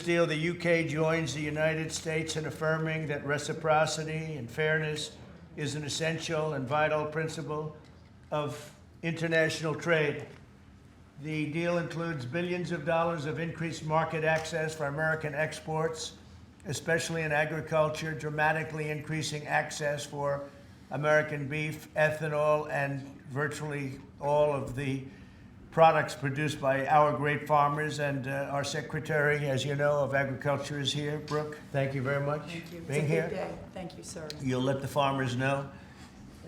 deal, the UK joins the United States in affirming that reciprocity and fairness is an essential and vital principle of international trade. The deal includes billions of dollars of increased market access for American exports, especially in agriculture, dramatically increasing access for American beef, ethanol, and virtually all of the products produced by our great farmers. And our Secretary, as you know, of Agriculture is here. Brooke, thank you very much for being here. It's a good day. Thank you, sir. You'll let the farmers know.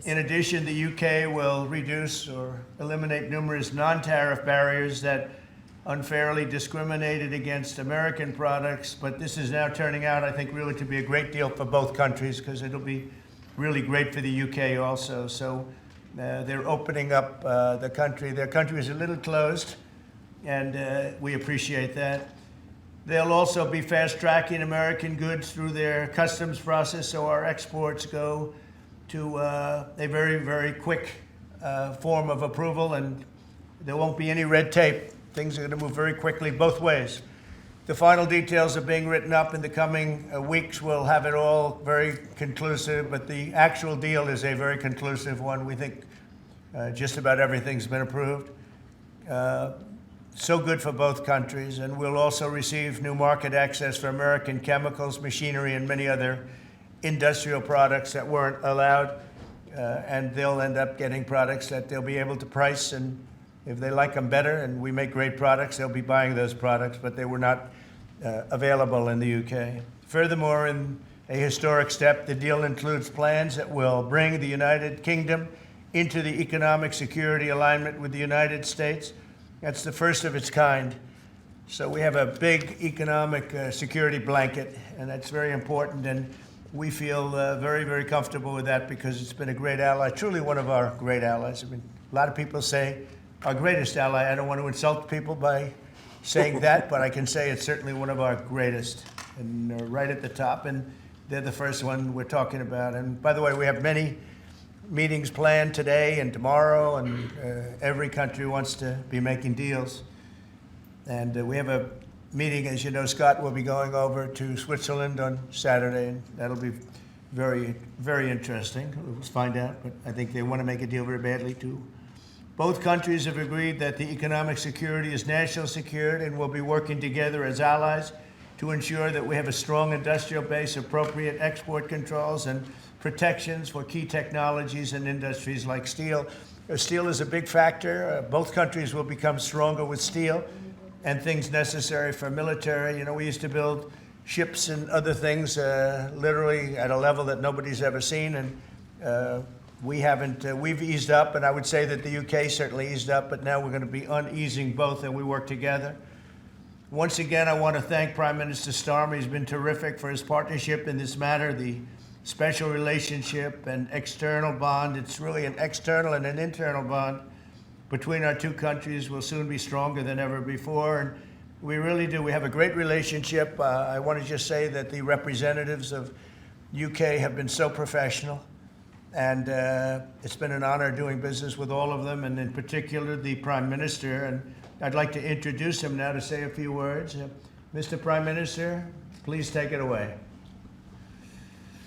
In addition, the UK will reduce or eliminate numerous non-tariff barriers that unfairly discriminated against American products. But this is now turning out, I think, really to be a great deal for both countries, because it'll be really great for the UK also. So they're opening up the country. Their country is a little closed, and we appreciate that. They'll also be fast-tracking American goods through their customs process, so our exports go to a very, very quick form of approval, and there won't be any red tape. Things are going to move very quickly both ways. The final details are being written up in the coming weeks. We'll have it all very conclusive, but the actual deal is a very conclusive one. We think just about everything's been approved. So good for both countries, and we'll also receive new market access for American chemicals, machinery, and many other industrial products that weren't allowed, and they'll end up getting products that they'll be able to price, and if they like them better and we make great products, they'll be buying those products, but they were not available in the UK. Furthermore, in a historic step, the deal includes plans that will bring the United Kingdom into the economic security alignment with the United States. That's the first of its kind. So we have a big economic security blanket, and that's very important, and we feel very, very comfortable with that because it's been a great ally, truly one of our great allies. I mean, a lot of people say our greatest ally. I don't want to insult people by saying that, but I can say it's certainly one of our greatest, and right at the top, and they're the first one we're talking about. And by the way, we have many meetings planned today and tomorrow, and every country wants to be making deals. And we have a meeting, as you know, Scott will be going over to Switzerland on Saturday, and that'll be very, very interesting. We'll find out, but I think they want to make a deal very badly too. Both countries have agreed that the economic security is national security, and will be working together as allies to ensure that we have a strong industrial base, appropriate export controls, and protections for key technologies and industries like steel. Steel is a big factor. Both countries will become stronger with steel and things necessary for military. You know, we used to build ships and other things literally at a level that nobody's ever seen, and we haven't, we've eased up, and I would say that the UK certainly eased up, but now we're going to be uneasing both, and we work together. Once again, I want to thank Prime Minister Starmer. He's been terrific for his partnership in this matter, the special relationship and external bond. It's really an external and an internal bond between our two countries will soon be stronger than ever before, and we really do. We have a great relationship. I want to just say that the representatives of UK have been so professional, and it's been an honor doing business with all of them, and in particular the Prime Minister. And I'd like to introduce him now to say a few words. Mr. Prime Minister, please take it away.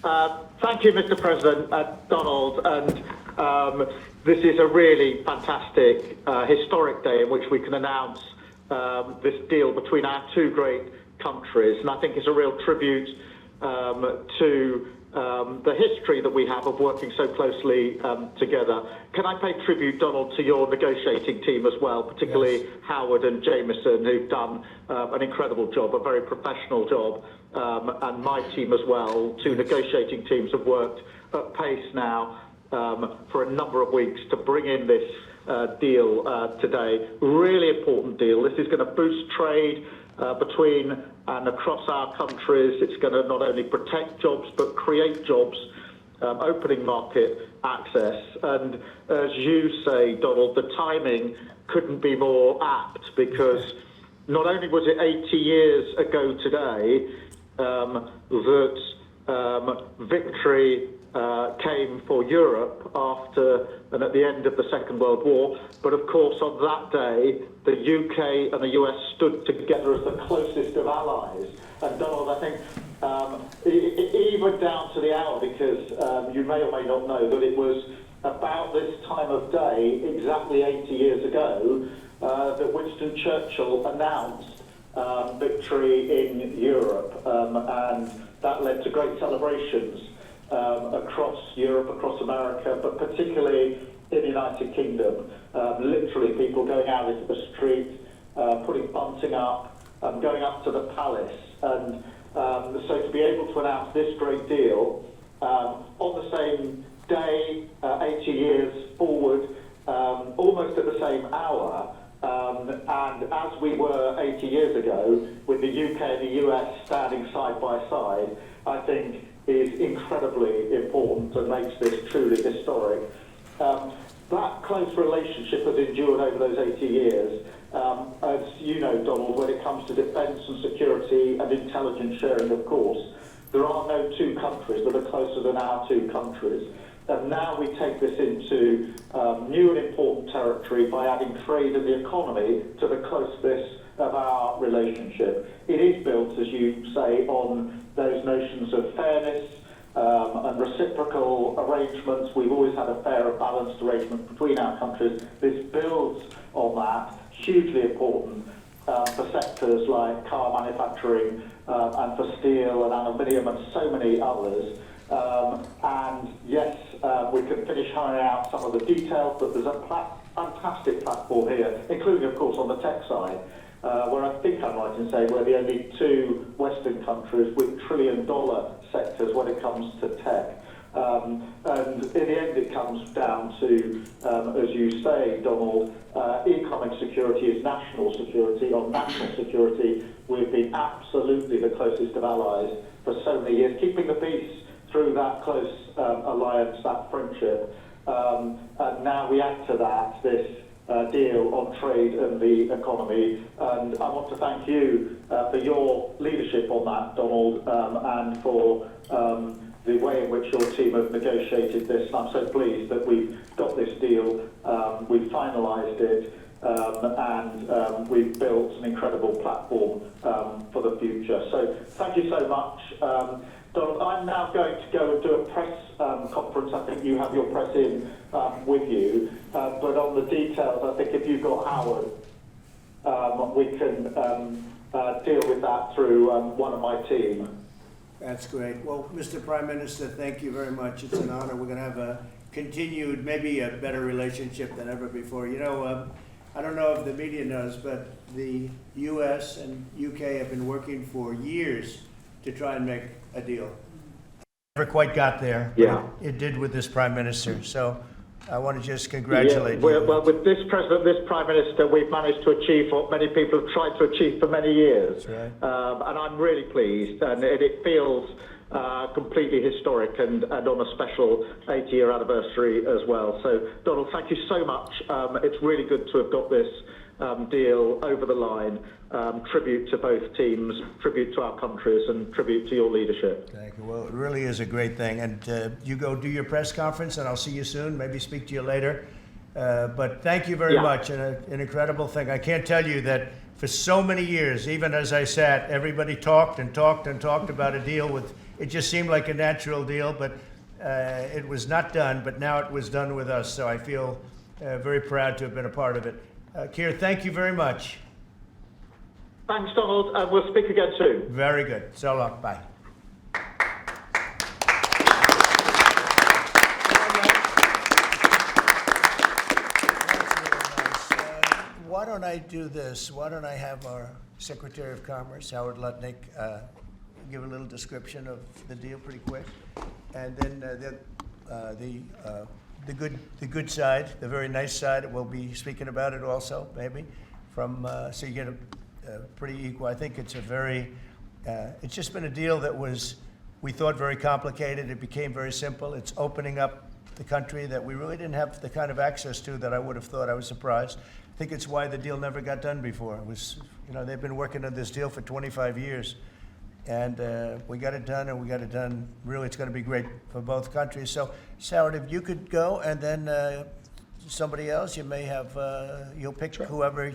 Thank you, Mr. President, Donald. And this is a really fantastic, historic day in which we can announce this deal between our two great countries. And I think it's a real tribute to the history that we have of working so closely together. Can I pay tribute, Donald, to your negotiating team as well, particularly yes, Howard and Jameson, who've done an incredible job, a very professional job, and my team as well. Two negotiating teams have worked at pace now for a number of weeks to bring in this deal today. Really important deal. This is going to boost trade between and across our countries. It's going to not only protect jobs but create jobs, opening market access. And as you say, Donald, the timing couldn't be more apt, because not only was it 80 years ago today that victory came for Europe after and at the end of the Second World War. But of course, on that day, the UK and the US stood together as the closest of allies. And Donald, I think even down to the hour, because you may or may not know that it was about this time of day, exactly 80 years ago, that Winston Churchill announced victory in Europe, and that led to great celebrations across Europe, across America, but particularly in the United Kingdom. Literally people going out into the street, putting bunting up, going up to the palace. And so to be able to announce this great deal on the same day, 80 years forward, almost at the same hour, and as we were 80 years ago, with the UK and the US standing side by side, I think is incredibly important and makes this truly historic. That close relationship has endured over those 80 years. As you know, Donald, when it comes to defence and security and intelligence sharing, of course, there are no two countries that are closer than our two countries. And now we take this into new and important territory by adding trade and the economy to the closeness of our relationship. It is built, as you say, on those notions of fairness and reciprocal arrangements. We've always had a fair and balanced arrangement between our countries. This builds on that, hugely important for sectors like car manufacturing and for steel and aluminium and so many others. And yes, we can finish ironing out some of the details, but there's a fantastic platform here, including, of course, on the tech side, where I think I'm right in saying we're the only two Western countries with trillion-dollar sectors when it comes to tech. And in the end, it comes down to, as you say, Donald, economic security is national security. On national security, we've been absolutely the closest of allies for so many years, keeping the peace through that close alliance, that friendship. And now we add to that this deal on trade and the economy. And I want to thank you for your leadership on that, Donald, and for the way in which your team have negotiated this. And I'm so pleased that we've got this deal, we've finalised it, and we've built an incredible platform for the future. So thank you so much. Donald, I'm now going to go and do a press conference. I think you have your press in with you. But on the details, I think if you've got Howard, we can deal with that through one of my team. That's great. Well, Mr. Prime Minister, thank you very much. It's an honor. We're going to have a continued, maybe a better relationship than ever before. You know, I don't know if the media knows, but the U.S. and UK have been working for years to try and make a deal. Never quite got there. Yeah. It did with this Prime Minister. So I want to just congratulate you. Well, with this President, this Prime Minister, we've managed to achieve what many people have tried to achieve for many years. That's right. And I'm really pleased, and it feels completely historic and on a special 80-year anniversary as well. So, Donald, thank you so much. It's really good to have got this deal over the line. Tribute to both teams, tribute to our countries, and tribute to your leadership. Thank you. Well, it really is a great thing. And you go do your press conference, and I'll see you soon. Maybe speak to you later. But thank you very much. And an incredible thing. I can't tell you that for so many years, even as I sat, everybody talked and talked and talked about a deal with. It just seemed like a natural deal, but it was not done. But now it was done with us. So I feel very proud to have been a part of it. Keir, thank you very much. Thanks, Donald, and we'll speak again soon. Very good. So long. Bye. Why don't I do this? Why don't I have our Secretary of Commerce, Howard Lutnick, give a little description of the deal pretty quick, and then the good side, the very nice side, we'll be speaking about it also, maybe, from so you get a pretty equal. I think it's a very, it's just been a deal that was, we thought, very complicated. It became very simple. It's opening up the country that we really didn't have the kind of access to that I would have thought. I was surprised. I think it's why the deal never got done before. It was, you know, they've been working on this deal for 25 years. And we got it done, and we got it done. Really, it's going to be great for both countries. So, Howard, if you could go, and then somebody else, you may have, you'll pick whoever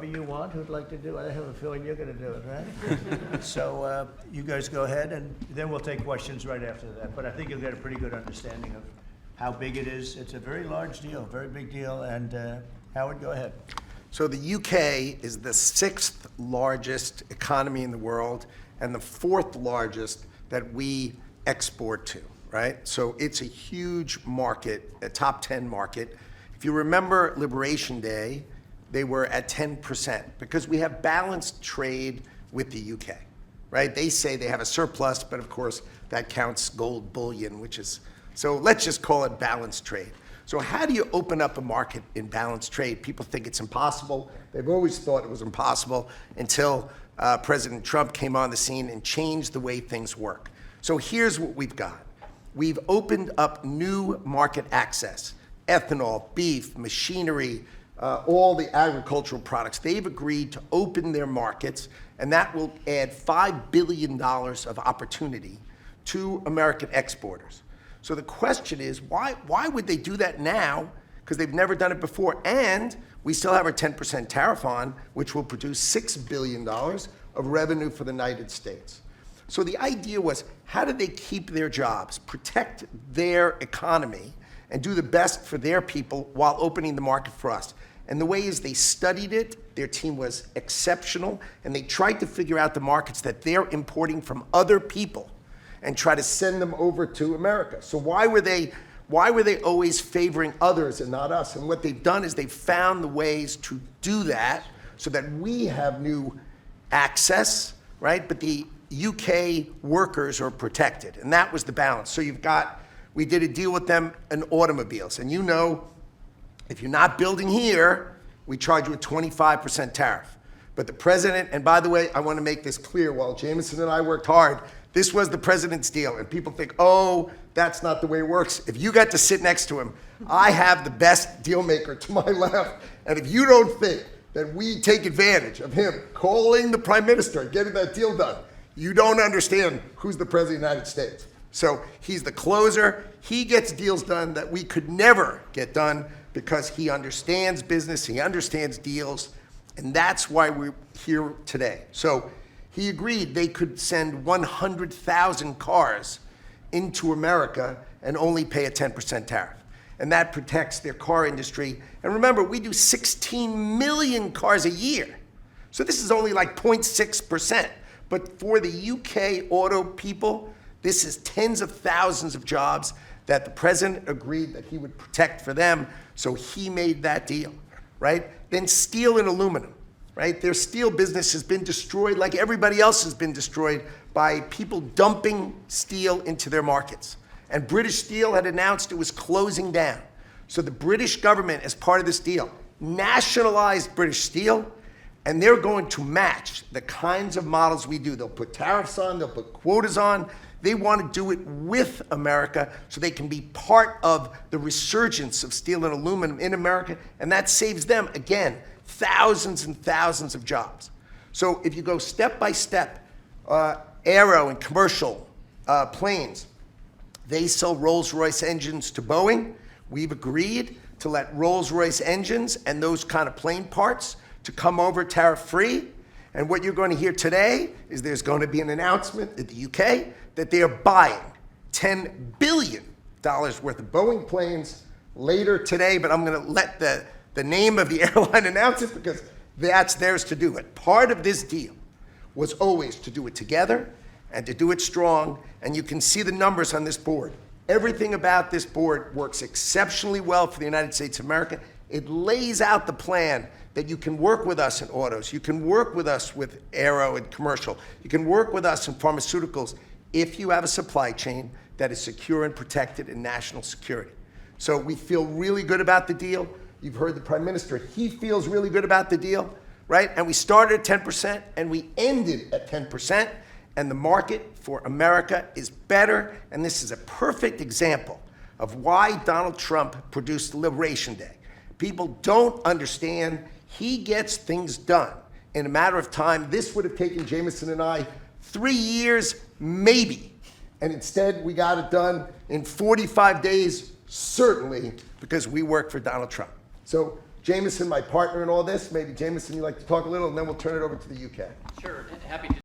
you want who'd like to do it. I have a feeling you're going to do it, right? So you guys go ahead, and then we'll take questions right after that. But I think you'll get a pretty good understanding of how big it is. It's a very large deal, very big deal. And Howard, go ahead. So the UK is the 6th largest economy in the world and the 4th largest that we export to, right? So it's a huge market, a top 10 market. If you remember Liberation Day, they were at 10% because we have balanced trade with the UK, right? They say they have a surplus, but of course that counts gold bullion, which is, so let's just call it balanced trade. So how do you open up a market in balanced trade? People think it's impossible. They've always thought it was impossible until President Trump came on the scene and changed the way things work. So here's what we've got. We've opened up new market access, ethanol, beef, machinery, all the agricultural products. They've agreed to open their markets, and that will add $5 billion of opportunity to American exporters. So the question is, why would they do that now? Because they've never done it before. And we still have our 10% tariff on, which will produce $6 billion of revenue for the United States. So the idea was, how do they keep their jobs, protect their economy, and do the best for their people while opening the market for us? And the way is they studied it, their team was exceptional, and they tried to figure out the markets that they're importing from other people and try to send them over to America. So why were they always favoring others and not us? And what they've done is they've found the ways to do that so that we have new access, right? But the UK workers are protected, and that was the balance. So we did a deal with them in automobiles, and you know, if you're not building here, we charge you a 25% tariff. But the president, and by the way, I want to make this clear, while Jameson and I worked hard, this was the president's deal, and people think, oh, that's not the way it works. If you got to sit next to him, I have the best deal maker to my left, and if you don't think that we take advantage of him calling the prime minister and getting that deal done, you don't understand who's the president of the United States. So he's the closer. He gets deals done that we could never get done because he understands business, he understands deals, and that's why we're here today. So he agreed they could send 100,000 cars into America and only pay a 10% tariff. And that protects their car industry. And remember, we do 16 million cars a year. So this is only like 0.6%. But for the UK auto people, this is tens of thousands of jobs that the president agreed that he would protect for them. So he made that deal, right? Then steel and aluminum. Right? Their steel business has been destroyed like everybody else has been destroyed by people dumping steel into their markets. And British Steel had announced it was closing down. So the British government, as part of this deal, nationalized British Steel, and they're going to match the kinds of models we do. They'll put tariffs on, they'll put quotas on. They want to do it with America so they can be part of the resurgence of steel and aluminum in America, and that saves them, again, thousands and thousands of jobs. So if you go step by step, aero and commercial planes, they sell Rolls-Royce engines to Boeing. We've agreed to let Rolls-Royce engines and those kind of plane parts to come over tariff-free. And what you're going to hear today is there's going to be an announcement in the UK that they are buying $10 billion worth of Boeing planes later today, but I'm going to let the name of the airline announce it because that's theirs to do it. Part of this deal was always to do it together and to do it strong, and you can see the numbers on this board. Everything about this board works exceptionally well for the United States of America. It lays out the plan that you can work with us in autos, you can work with us with aero and commercial, you can work with us in pharmaceuticals if you have a supply chain that is secure and protected in national security. So we feel really good about the deal. You've heard the Prime Minister, he feels really good about the deal, right? And we started at 10% and we ended at 10%, and the market for America is better, and this is a perfect example of why Donald Trump produced Liberation Day. People don't understand. He gets things done in a matter of time. This would have taken Jameson and I 3 years, maybe. And instead, we got it done in 45 days, certainly, because we work for Donald Trump. So, Jameson, my partner in all this, maybe Jameson, you'd like to talk a little, and then we'll turn it over to the UK. Sure, happy to.